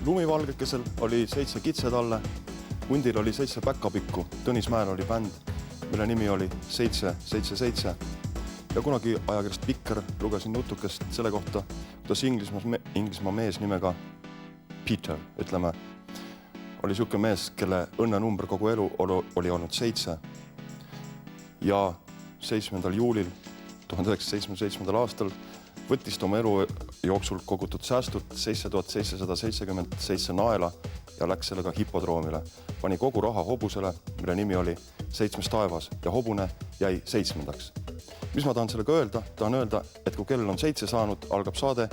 lumivalgekesel oli 7 kitsetalle, hundil oli 7 päkapikku, Tõnismäel oli bänd, mille nimi oli 777. Ja kunagi ajakirjast Vikker lugesin nutukest selle kohta, kuidas Inglismaa mees nimega Peter, ütleme, oli niisugune mees, kelle õnnenumber kogu elu oli olnud 7. Ja 7. juulil 1977. aastal võttis ta oma elu jooksul kogutud säästud 7777 naela ja läks sellega hipodroomile. Pani kogu raha hobusele, mille nimi oli 7 taevas ja hobune jäi 7. Mis ma tahan sellega öelda? Tahan öelda, et kui kell on 7 saanud, algab saade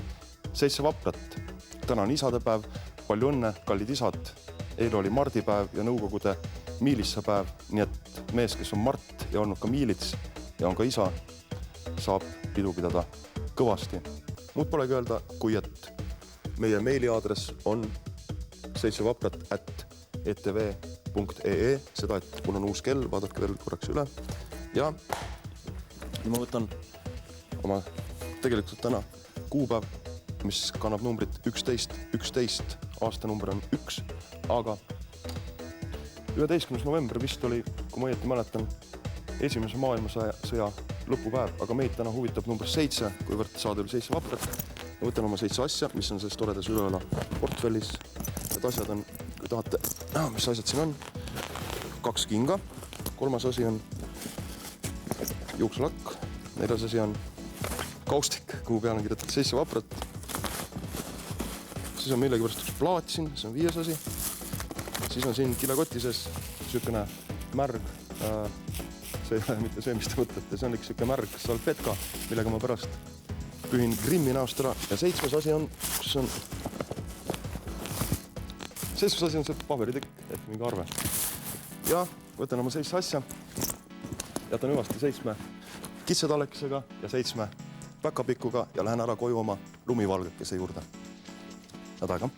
7 vaprat. Täna on isadepäev, palju õnne, kallid isad. Eile oli mardipäev ja nõukogude miilissapäev, nii et mees, kes on Mart ja olnud ka miilits ja on ka isa, saab pidu pidada kõvasti. Muud polegi öelda, kui et meie meiliaadress on 7vaprat@etv.ee, seda, et mul on uus kell, vaadake veel korraks üle. Ja ma võtan oma tegelikult täna kuupäev, mis kannab numbrit 11.11, aastanumber on 1, aga 11. november vist oli, kui ma õieti mäletan, esimese maailmasõja lõpupäev, aga meid täna huvitab number 7, kuivõrd saadel 7 vaprat. Ma võtan oma 7 asja, mis on selles toredas üleõla portfellis. Need asjad on, kui tahate, mis asjad siin on, 2 kinga, 3. asi on juukselakk, 4. asi on kaustik, kuhu peale on kirjutatud 7 vaprat. Siis on millegipärast üks plaat siin, see on 5. asi. Siis on siin kilekoti sees niisugune märg, see ei ole mitte see, mis te mõtlete, see on üks niisugune märg salvetka, millega ma pärast pühin Grimmi näost ära. Ja 7. asi on, kus on 7. asi on see paberitekk, ehk mingi arve. Ja võtan oma 7 asja, jätan hüvasti 7 kitsetallekesega ja 7 päkapikuga ja lähen ära koju oma lumivalgekese juurde. Head aega!